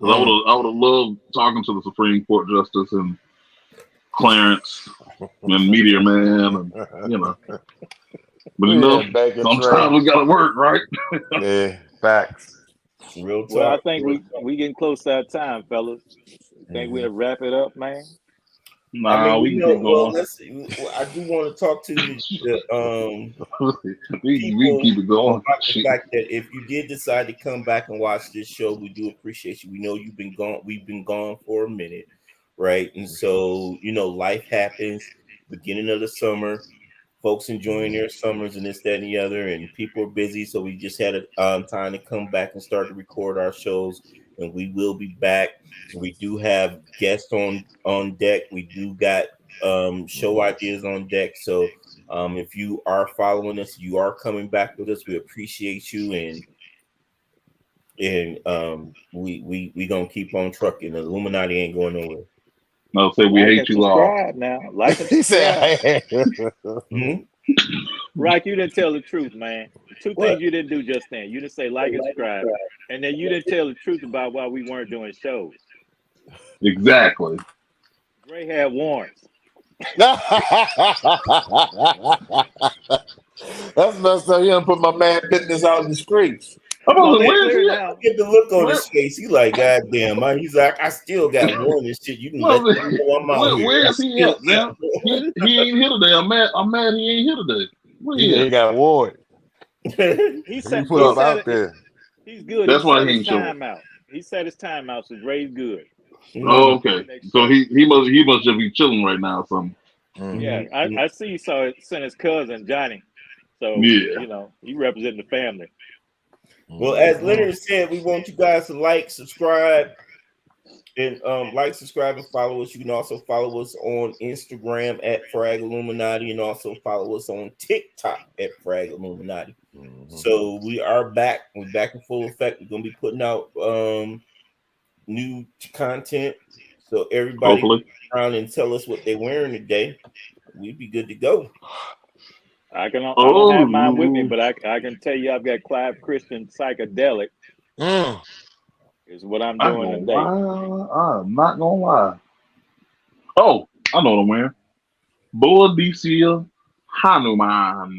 I would have loved talking to the Supreme Court Justice and Clarence and Meteor Man, and you know. But you know, sometimes we gotta work, right? Yeah, facts. Real talk. Well, I think we getting close to our time, fellas. Think we'll wrap it up, man. Nah, we can keep going. I do want to talk to the we can keep it going. About the fact that if you did decide to come back and watch this show, we do appreciate you. We know you've been gone. We've been gone for a minute, right? And so, you know, life happens. Beginning of the summer, folks enjoying their summers and this, that, and the other, and people are busy. So we just had time to come back and start to record our shows. And we will be back. We do have guests on deck. We do got show ideas on deck. So if you are following us, you are coming back with us. We appreciate you, and we gonna keep on trucking. The Illuminati ain't going nowhere. No, say we hate you all. Now, like and subscribe. Rock, you didn't tell the truth, man. Two What? things you didn't do just then. You didn't say like and subscribe, and then you didn't tell the truth about why we weren't doing shows. Exactly. Dre had warrants. That's messed up. You done put my man business out in the streets. I'm Well, like, they where's clear he at? now. Get the look on Where, his face. He like, God damn, man. He's like, I still got one and shit. You can let them know I'm out here. where I is he still at, man? got one. He ain't here today. I'm mad he ain't here today. Where he He at? got warrant. He He said put he up said out there. he's good. That's He why set he his ain't showing. time out. He set his time out, so Dre's good. Oh, okay. Next So show. he must just be chilling right now or something. Yeah, I see you saw it, sent his cousin Johnny. So Yeah. you know, he representing the family. Well, as Leonard said, we want you guys to like, subscribe, and subscribe, and follow us. You can also follow us on Instagram at Frag Illuminati, and also follow us on TikTok at Frag Illuminati. So we are back. We're back in full effect. We're gonna be putting out new content. So everybody Hopefully. around and tell us what they're wearing today. We'd be good to go. I don't have mine with me, but I can tell you I've got Clive Christian psychedelic is what I'm I'm doing gonna today. lie. I'm not gonna lie. Oh, I know what I'm wearing. Boadicea Hanuman.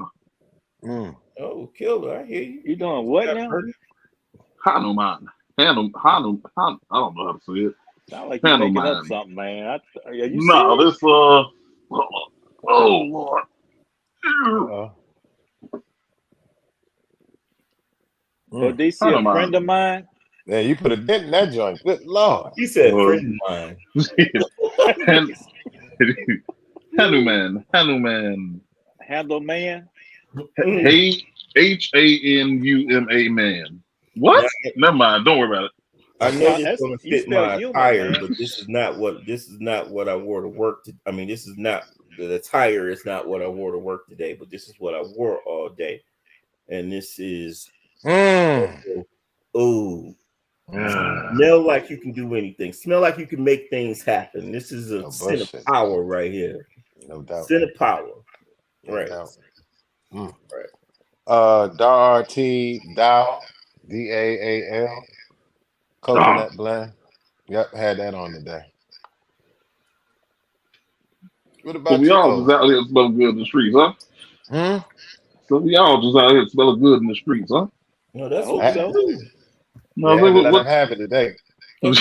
Oh, killer! I hear you. You doing what now? Hanuman. I don't know how to say it. Sound like you're making up Hanuman. something, man. Are you No, serious? this oh Lord. Boadicea, a Hanuman. friend of mine. Yeah, you put a dent in that joint. Good Lord. He said, friend of mine. Hanuman. Handle man. Hey, Hanuma man. What? Never mind. Don't worry about it. I know this is That's- gonna you fit spelled my humor, attire, man. but this is not what I wore to work. This is not the attire. Is not what I wore to work today, but this is what I wore all day, and this is smell like you can do anything. Smell like you can make things happen. This is a sin of power right here. No doubt. Sin of power. No Right. doubt. Right. Darty Dow, DAAL, coconut blend. Yep, had that on today. What So about we all you? just out here smelling good in the streets, huh? So we all just out here smelling good in the streets, huh? No, that's I hope what so. we do. No, Yeah, let him have it today. what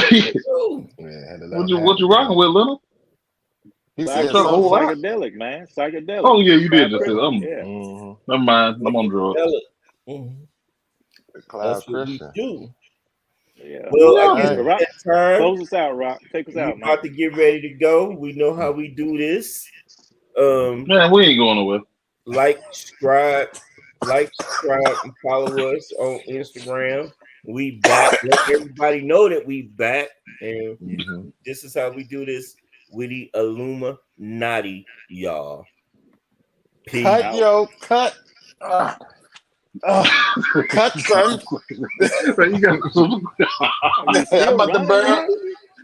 you rocking with, Leonard? He said said something. Psychedelic, man. Psychedelic. Oh yeah, you did just say Christian, that. Yeah. Never mind. I'm on drugs. That's what we do. Yeah. Well, I Rock, guess that time. close us out, Rock. Take us out, man. About to get ready to go. We know how we do this. Man, we ain't going nowhere. Like, subscribe, and follow us on Instagram. We back. Let everybody know that we back. And this is how we do this with the Illuminati, y'all. Peace Cut, out. yo, cut. Cut, son. You got You still I'm about to running, burn. man?